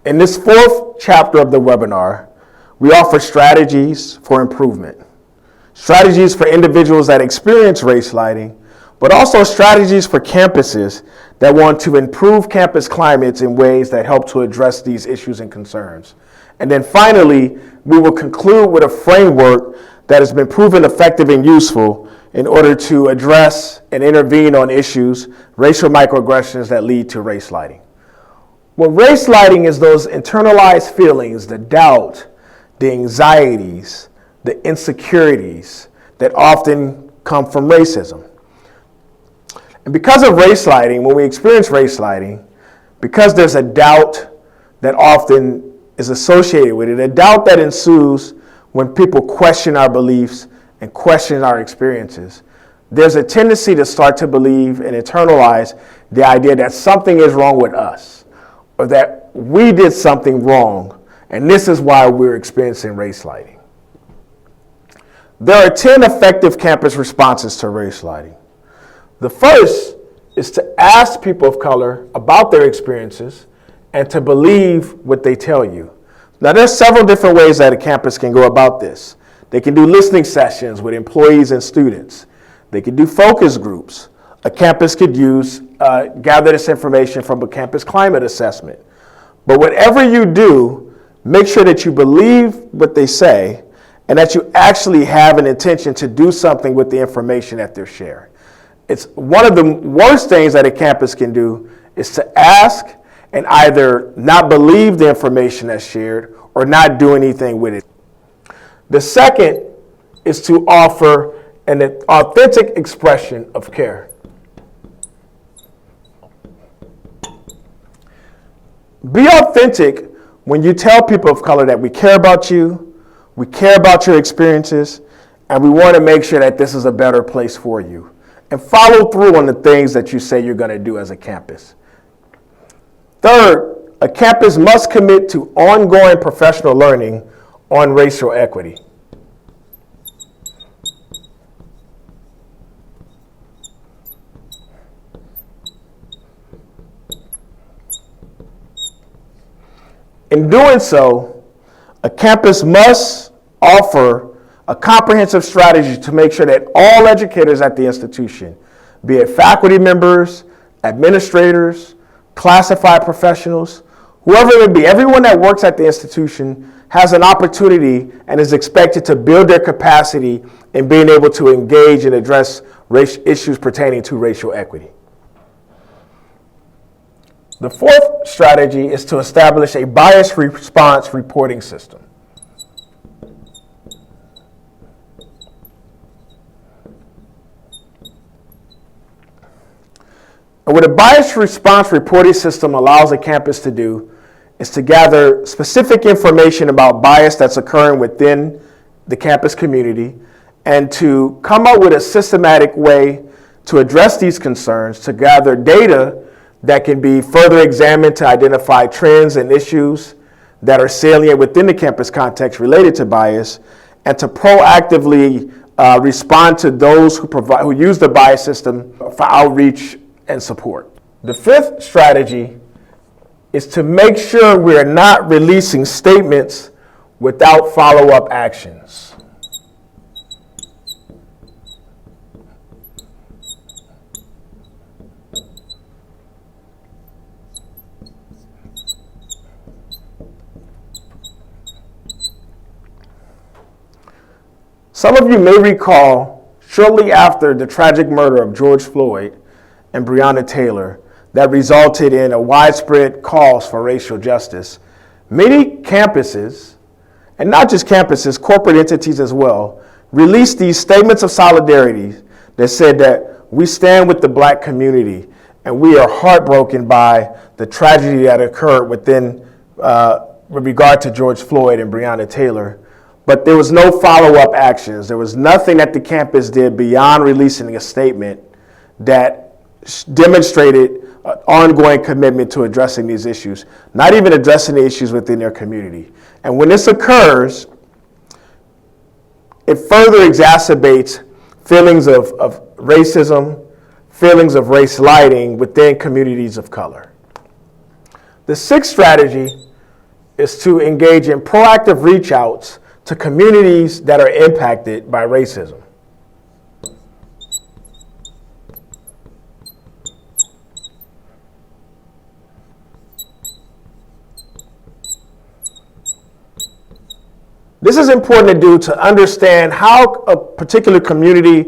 In this fourth chapter of the webinar, we offer strategies for improvement, strategies for individuals that experience race lighting, but also strategies for campuses that want to improve campus climates in ways that help to address these issues and concerns. And then finally, we will conclude with a framework that has been proven effective and useful in order to address and intervene on issues, racial microaggressions that lead to race lighting. Well, race lighting is those internalized feelings, the doubt, the anxieties, the insecurities that often come from racism. And because of race lighting, when we experience race lighting, because there's a doubt that often is associated with it, a doubt that ensues when people question our beliefs and question our experiences, there's a tendency to start to believe and internalize the idea that something is wrong with us, or that we did something wrong, and this is why we're experiencing race lighting. There are 10 effective campus responses to race lighting. The first is to ask people of color about their experiences and to believe what they tell you. Now, there's several different ways that a campus can go about this. They can do listening sessions with employees and students. They can do focus groups. A campus could gather this information from a campus climate assessment. But whatever you do, make sure that you believe what they say and that you actually have an intention to do something with the information that they're sharing. It's one of the worst things that a campus can do is to ask and either not believe the information that's shared or not do anything with it. The second is to offer an authentic expression of care. Be authentic when you tell people of color that we care about you, we care about your experiences, and we want to make sure that this is a better place for you. And follow through on the things that you say you're going to do as a campus. Third, a campus must commit to ongoing professional learning on racial equity. In doing so, a campus must offer a comprehensive strategy to make sure that all educators at the institution, be it faculty members, administrators, classified professionals, whoever it may be, everyone that works at the institution has an opportunity and is expected to build their capacity in being able to engage and address issues pertaining to racial equity. The fourth strategy is to establish a bias response reporting system. And what a bias response reporting system allows a campus to do is to gather specific information about bias that's occurring within the campus community and to come up with a systematic way to address these concerns, to gather data that can be further examined to identify trends and issues that are salient within the campus context related to bias, and to proactively respond to those who use the bias system for outreach and support. The fifth strategy is to make sure we're not releasing statements without follow-up actions. Some of you may recall, shortly after the tragic murder of George Floyd and Breonna Taylor that resulted in a widespread calls for racial justice, many campuses, and not just campuses, corporate entities as well, released these statements of solidarity that said that we stand with the Black community and we are heartbroken by the tragedy that occurred with regard to George Floyd and Breonna Taylor. But there was no follow-up actions. There was nothing that the campus did beyond releasing a statement that demonstrated an ongoing commitment to addressing these issues, not even addressing the issues within their community. And when this occurs, it further exacerbates feelings of racism, feelings of race lighting within communities of color. The sixth strategy is to engage in proactive reach outs to communities that are impacted by racism. This is important to do to understand how a particular community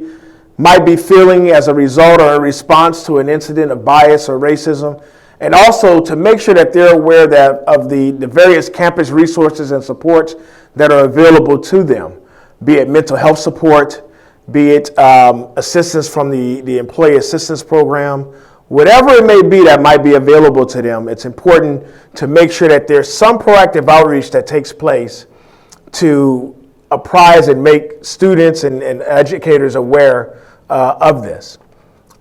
might be feeling as a result or a response to an incident of bias or racism, and also to make sure that they're aware of the various campus resources and supports that are available to them, be it mental health support, be it assistance from the Employee Assistance Program, whatever it may be that might be available to them. It's important to make sure that there's some proactive outreach that takes place to apprise and make students and educators aware of this.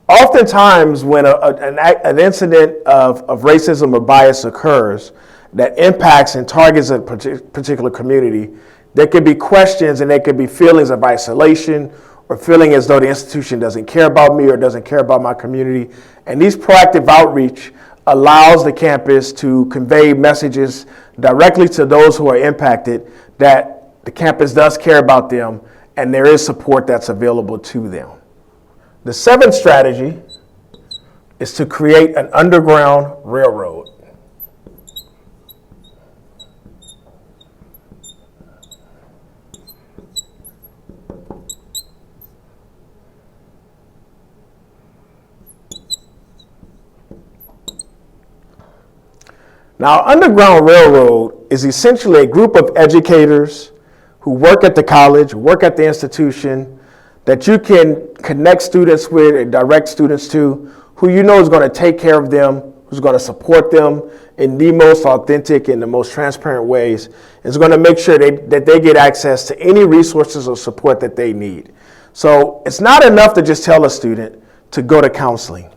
Oftentimes, when an incident of racism or bias occurs that impacts and targets a particular community, there could be questions and there could be feelings of isolation or feeling as though the institution doesn't care about me or doesn't care about my community. And these proactive outreach allows the campus to convey messages directly to those who are impacted that the campus does care about them and there is support that's available to them. The seventh strategy is to create an underground railroad. Now, Underground Railroad is essentially a group of educators who work at the college, work at the institution, that you can connect students with and direct students to, who you know is going to take care of them, who's going to support them in the most authentic and the most transparent ways, is going to make sure that they get access to any resources or support that they need. So it's not enough to just tell a student to go to counseling,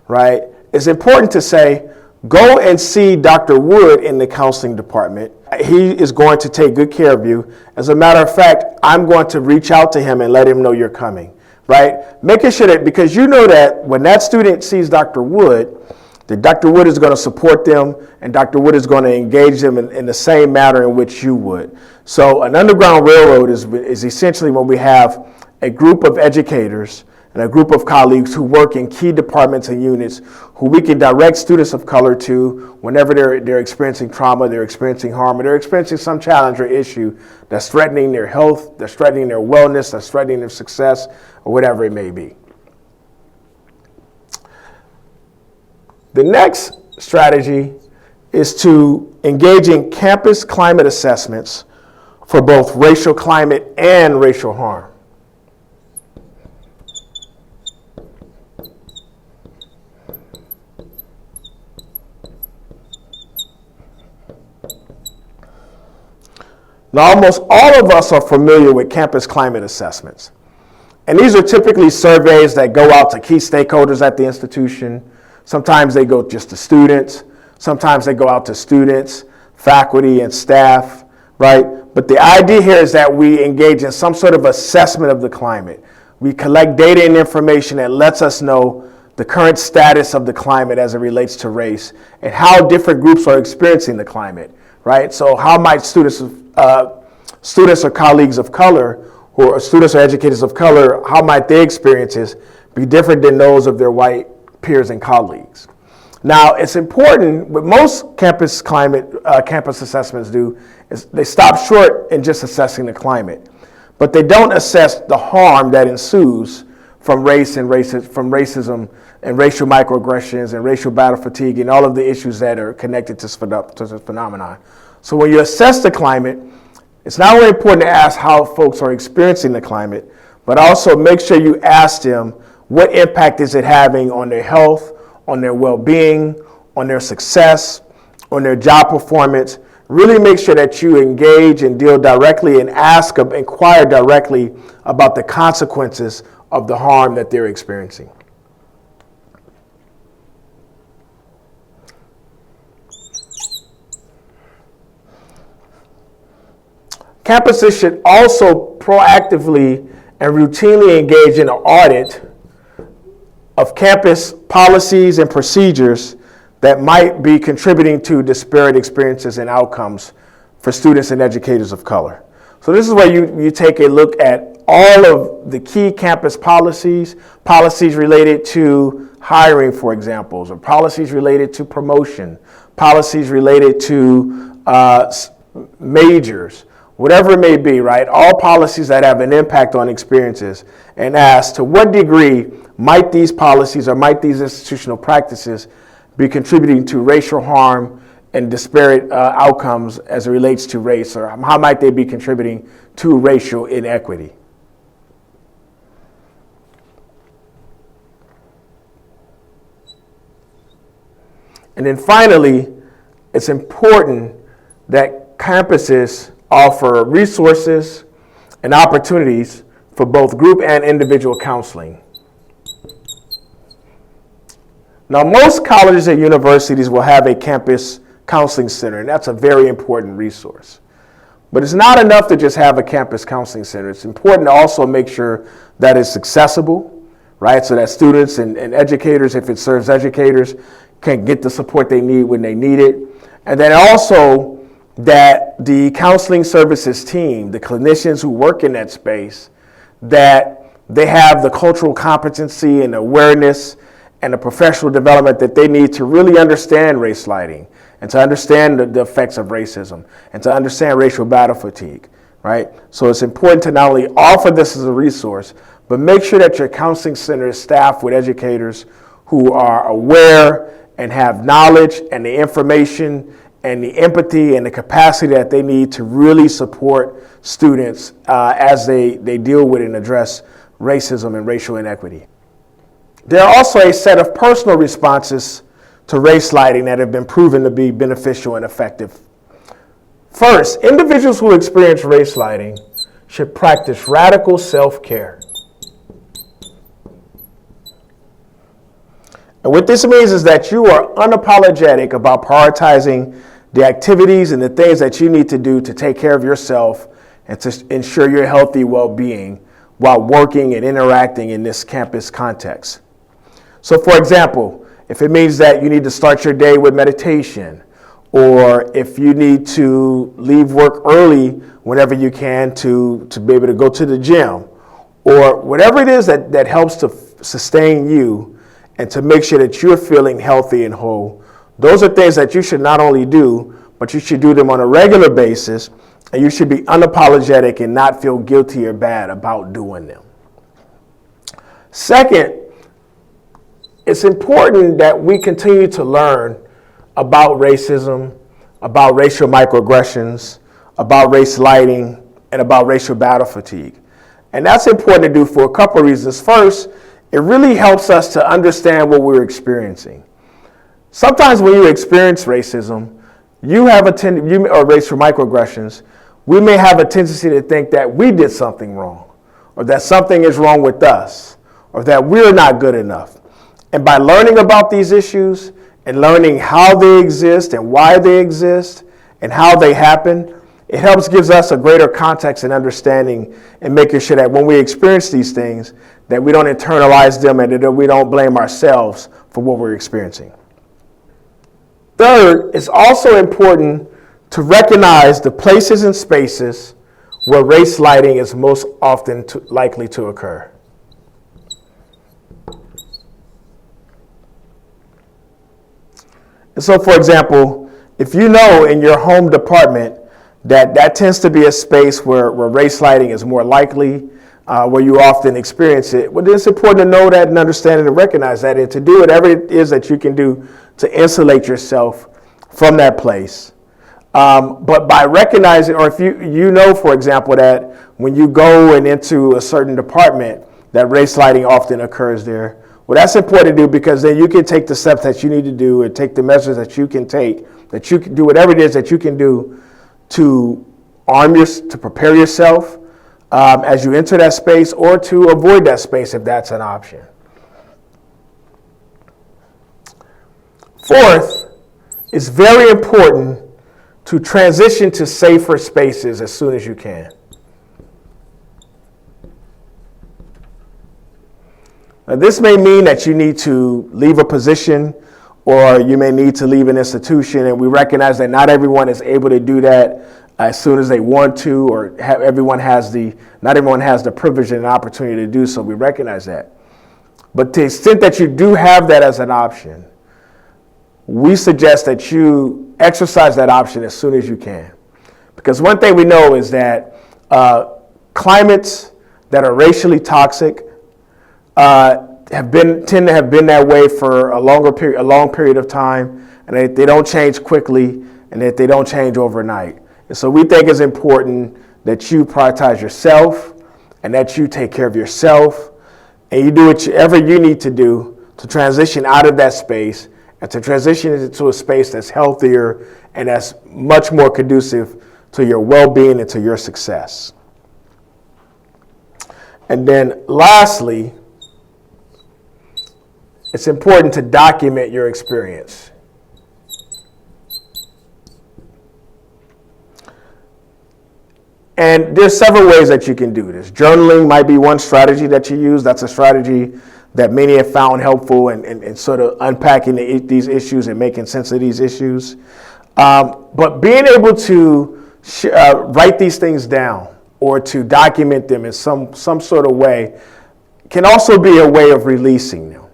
right? It's important to say, go and see Dr. Wood in the counseling department. He is going to take good care of you. As a matter of fact, I'm going to reach out to him and let him know you're coming, right? Making sure that, because you know that when that student sees Dr. Wood, that Dr. Wood is going to support them and Dr. Wood is going to engage them in the same manner in which you would. So an Underground Railroad is essentially when we have a group of educators and a group of colleagues who work in key departments and units who we can direct students of color to whenever they're experiencing trauma, they're experiencing harm, or they're experiencing some challenge or issue that's threatening their health, that's threatening their wellness, that's threatening their success, or whatever it may be. The next strategy is to engage in campus climate assessments for both racial climate and racial harm. Now, almost all of us are familiar with campus climate assessments. And these are typically surveys that go out to key stakeholders at the institution. Sometimes they go just to students. Sometimes they go out to students, faculty, and staff, right? But the idea here is that we engage in some sort of assessment of the climate. We collect data and information that lets us know the current status of the climate as it relates to race and how different groups are experiencing the climate, right? So how might students or colleagues of color, or students or educators of color, how might their experiences be different than those of their white peers and colleagues? Now, it's important, what most campus assessments do is they stop short in just assessing the climate, but they don't assess the harm that ensues from racism and racial microaggressions and racial battle fatigue and all of the issues that are connected to this phenomenon. So when you assess the climate, it's not only important to ask how folks are experiencing the climate, but also make sure you ask them what impact is it having on their health, on their well-being, on their success, on their job performance. Really make sure that you engage and deal directly and inquire directly about the consequences of the harm that they're experiencing. Campuses should also proactively and routinely engage in an audit of campus policies and procedures that might be contributing to disparate experiences and outcomes for students and educators of color. So this is where you take a look at all of the key campus policies related to hiring, for example, or policies related to promotion, policies related to majors, whatever it may be, right? All policies that have an impact on experiences, and ask to what degree might these policies or might these institutional practices be contributing to racial harm and disparate outcomes as it relates to race, or how might they be contributing to racial inequity? And then finally, it's important that campuses offer resources and opportunities for both group and individual counseling. Now, most colleges and universities will have a campus counseling center, and that's a very important resource. But it's not enough to just have a campus counseling center. It's important to also make sure that it's accessible, right? So that students and educators, if it serves educators, can get the support they need when they need it. And then also that the counseling services team, the clinicians who work in that space, that they have the cultural competency and awareness and the professional development that they need to really understand race sliding and to understand the effects of racism and to understand racial battle fatigue, right? So it's important to not only offer this as a resource, but make sure that your counseling center is staffed with educators who are aware and have knowledge and the information and the empathy and the capacity that they need to really support students as they deal with and address racism and racial inequity. There are also a set of personal responses to race sliding that have been proven to be beneficial and effective. First, individuals who experience race sliding should practice radical self-care. And what this means is that you are unapologetic about prioritizing the activities and the things that you need to do to take care of yourself and to ensure your healthy well-being while working and interacting in this campus context. So for example, if it means that you need to start your day with meditation, or if you need to leave work early whenever you can to be able to go to the gym, or whatever it is that helps to sustain you and to make sure that you're feeling healthy and whole, those are things that you should not only do, but you should do them on a regular basis, and you should be unapologetic and not feel guilty or bad about doing them. Second, it's important that we continue to learn about racism, about racial microaggressions, about race sliding, and about racial battle fatigue. And that's important to do for a couple of reasons. First, it really helps us to understand what we're experiencing. Sometimes when you experience racism, or racial microaggressions, we may have a tendency to think that we did something wrong, or that something is wrong with us, or that we're not good enough. And by learning about these issues and learning how they exist and why they exist and how they happen, it gives us a greater context and understanding, and making sure that when we experience these things, that we don't internalize them and that we don't blame ourselves for what we're experiencing. Third, it's also important to recognize the places and spaces where race sliding is most often likely to occur. And so, for example, if you know in your home department that tends to be a space where race sliding is more likely, where you often experience it, well, it's important to know that and understand it and recognize that, and to do whatever it is that you can do to insulate yourself from that place. But by recognizing, or if you know, for example, that when you go and into a certain department, that race sliding often occurs there, well, that's important to do, because then you can take the steps that you need to do and take the measures that you can take, that you can do whatever it is that you can do to to prepare yourself as you enter that space, or to avoid that space if that's an option. Fourth, it's very important to transition to safer spaces as soon as you can. Now, this may mean that you need to leave a position or you may need to leave an institution, and we recognize that not everyone is able to do that as soon as they want to, or not everyone has the privilege and opportunity to do so. We recognize that. But to the extent that you do have that as an option, we suggest that you exercise that option as soon as you can. Because one thing we know is that climates that are racially toxic tend to have been that way for a long period of time, and they don't change quickly, and that they don't change overnight. And so we think it's important that you prioritize yourself, and that you take care of yourself, and you do whatever you need to do to transition out of that space and to transition into a space that's healthier and that's much more conducive to your well-being and to your success. And then lastly, it's important to document your experience. And there's several ways that you can do this. Journaling might be one strategy that you use. That's a strategy that many have found helpful in sort of unpacking these issues and making sense of these issues. But being able to write these things down or to document them in some sort of way can also be a way of releasing them,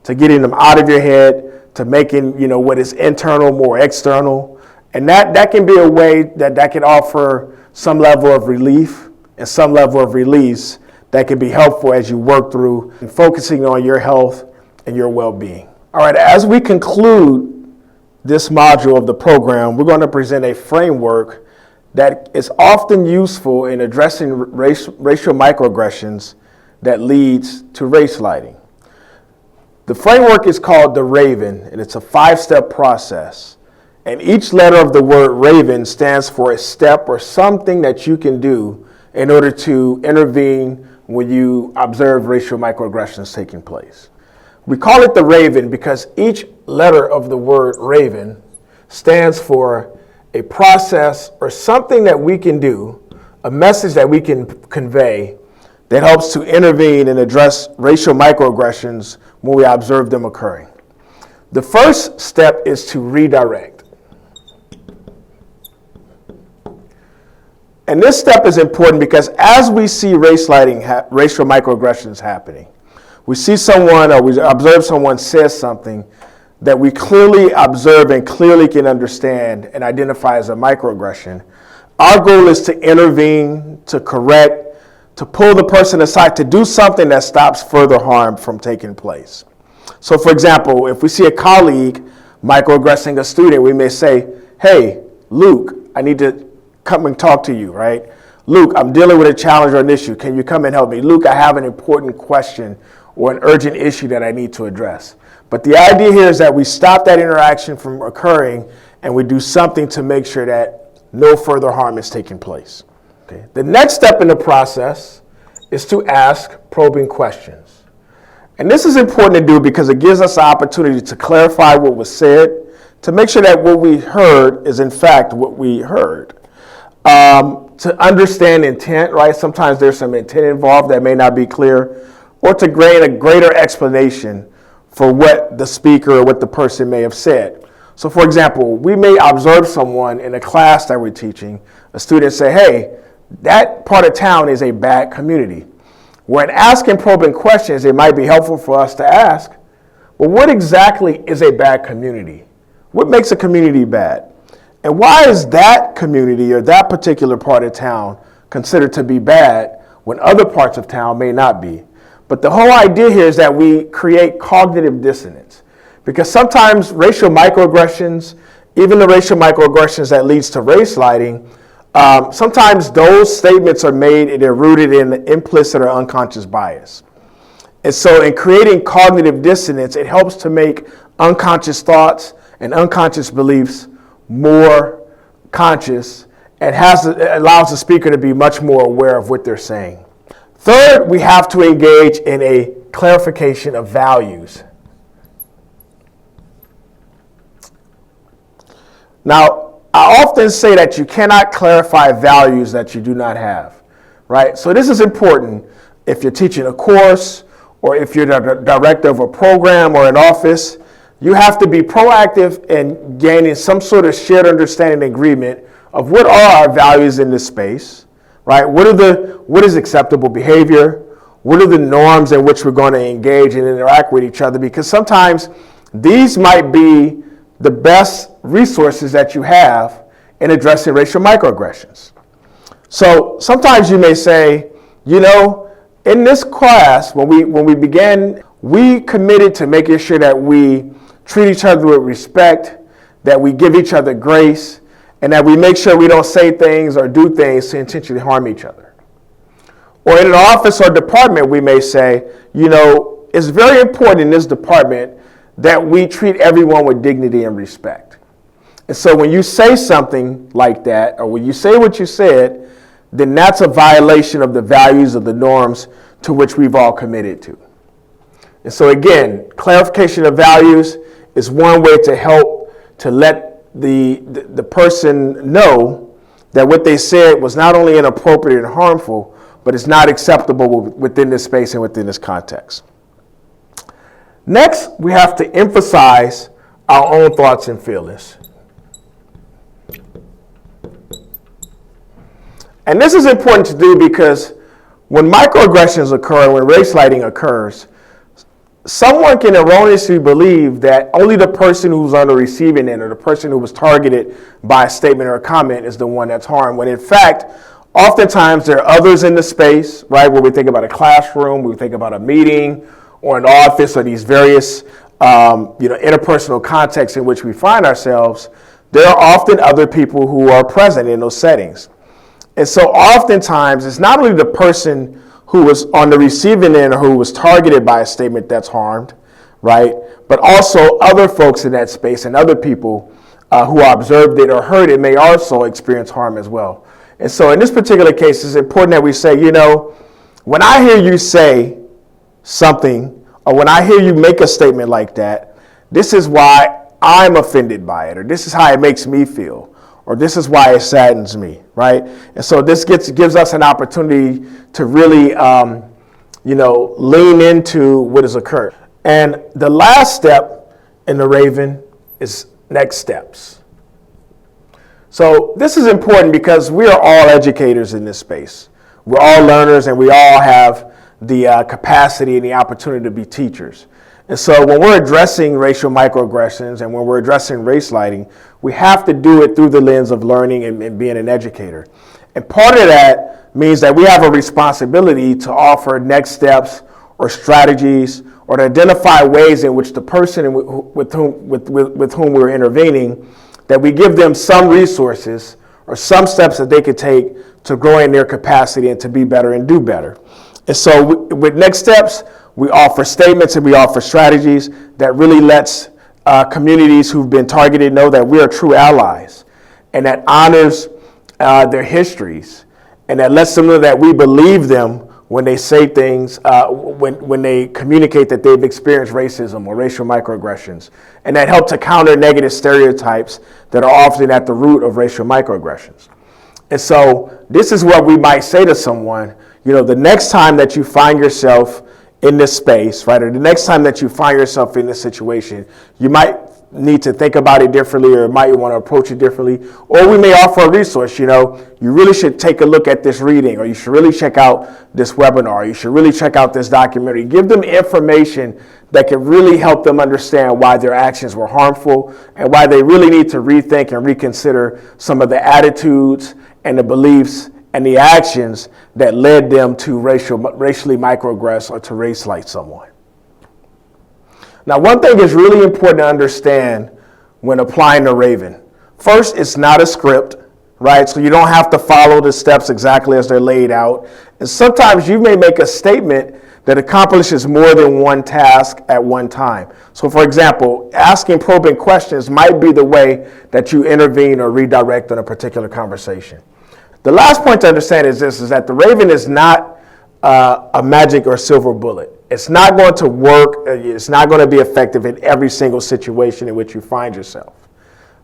to getting them out of your head, to making what is internal more external. And that can be a way that can offer some level of relief and some level of release that can be helpful as you work through and focusing on your health and your well-being. All right, as we conclude this module of the program, we're going to present a framework that is often useful in addressing racial microaggressions that leads to race lighting. The framework is called the RAVEN, and it's a 5-step process. And each letter of the word RAVEN stands for a step or something that you can do in order to intervene when you observe racial microaggressions taking place. We call it the RAVEN because each letter of the word RAVEN stands for a process or something that we can do, a message that we can convey that helps to intervene and address racial microaggressions when we observe them occurring. The first step is to redirect. And this step is important because as we see racial microaggressions happening, we see someone or we observe someone says something that we clearly observe and clearly can understand and identify as a microaggression. Our goal is to intervene, to correct, to pull the person aside, to do something that stops further harm from taking place. So for example, if we see a colleague microaggressing a student, we may say, "Hey, Luke, I need to come and talk to you," right? "Luke, I'm dealing with a challenge or an issue. Can you come and help me? Luke, I have an important question or an urgent issue that I need to address." But the idea here is that we stop that interaction from occurring and we do something to make sure that no further harm is taking place. Okay. The next step in the process is to ask probing questions. And this is important to do because it gives us the opportunity to clarify what was said, to make sure that what we heard is in fact what we heard. To understand intent, right? Sometimes there's some intent involved that may not be clear, or to gain a greater explanation for what the speaker or what the person may have said. So for example, we may observe someone in a class that we're teaching, a student say, "Hey, that part of town is a bad community." When asking probing questions, it might be helpful for us to ask, well, what exactly is a bad community? What makes a community bad? And why is that community or that particular part of town considered to be bad when other parts of town may not be? But the whole idea here is that we create cognitive dissonance, because sometimes racial microaggressions, even the racial microaggressions that leads to race lighting, sometimes those statements are made and they're rooted in implicit or unconscious bias. And so in creating cognitive dissonance, it helps to make unconscious thoughts and unconscious beliefs more conscious and allows the speaker to be much more aware of what they're saying. Third, we have to engage in a clarification of values. Now, I often say that you cannot clarify values that you do not have, right? So this is important if you're teaching a course or if you're the director of a program or an office. You have to be proactive in gaining some sort of shared understanding and agreement of what are our values in this space, right? What is acceptable behavior? What are the norms in which we're going to engage and interact with each other? Because sometimes these might be the best resources that you have in addressing racial microaggressions. So sometimes you may say, in this class, when we began, we committed to making sure that we treat each other with respect, that we give each other grace, and that we make sure we don't say things or do things to intentionally harm each other. Or in an office or department, we may say, it's very important in this department that we treat everyone with dignity and respect. And so when you say something like that, or when you say what you said, then that's a violation of the values of the norms to which we've all committed to. And so again, clarification of values is one way to help to let the person know that what they said was not only inappropriate and harmful, but it's not acceptable within this space and within this context. Next, we have to emphasize our own thoughts and feelings. And this is important to do because when microaggressions occur, when race lighting occurs, someone can erroneously believe that only the person who's on the receiving end or the person who was targeted by a statement or a comment is the one that's harmed, when in fact, oftentimes there are others in the space, right, where we think about a classroom, we think about a meeting, or an office, or these various interpersonal contexts in which we find ourselves. There are often other people who are present in those settings. And so oftentimes, it's not only the person who was on the receiving end or who was targeted by a statement that's harmed, right? But also other folks in that space and other people who observed it or heard it may also experience harm as well. And so in this particular case, it's important that we say, when I hear you say something, or when I hear you make a statement like that, this is why I'm offended by it, or this is how it makes me feel, or this is why it saddens me, right? And so this gives us an opportunity to really, lean into what has occurred. And the last step in the Raven is next steps. So this is important because we are all educators in this space. We're all learners, and we all have the capacity and the opportunity to be teachers. And so when we're addressing racial microaggressions and when we're addressing race lighting, we have to do it through the lens of learning and being an educator. And part of that means that we have a responsibility to offer next steps or strategies or to identify ways in which the person with whom we're intervening, that we give them some resources or some steps that they could take to grow in their capacity and to be better and do better. And so with next steps, we offer statements and we offer strategies that really lets communities who've been targeted know that we are true allies, and that honors their histories, and that lets them know that we believe them when they say things, when they communicate that they've experienced racism or racial microaggressions, and that help to counter negative stereotypes that are often at the root of racial microaggressions. And so this is what we might say to someone, the next time that you find yourself in this space, right, or the next time that you find yourself in this situation, you might need to think about it differently, or might want to approach it differently. Or we may offer a resource, you really should take a look at this reading, or you should really check out this webinar, you should really check out this documentary. Give them information that can really help them understand why their actions were harmful and why they really need to rethink and reconsider some of the attitudes and the beliefs and the actions that led them to racially microaggress or to race light someone. Now, one thing is really important to understand when applying the Raven. First, it's not a script, right? So you don't have to follow the steps exactly as they're laid out. And sometimes you may make a statement that accomplishes more than one task at one time. So for example, asking probing questions might be the way that you intervene or redirect on a particular conversation. The last point to understand is this, is that the Raven is not a magic or silver bullet. It's not going to work. It's not going to be effective in every single situation in which you find yourself,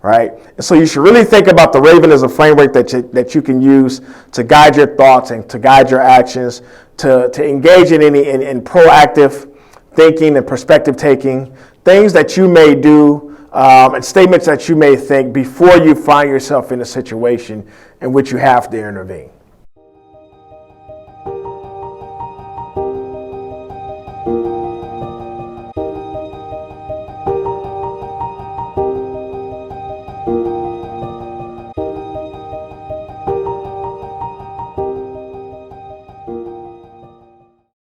right? And so you should really think about the Raven as a framework that you can use to guide your thoughts and to guide your actions, to engage in proactive thinking and perspective taking, things that you may do and statements that you may think before you find yourself in a situation in which you have to intervene.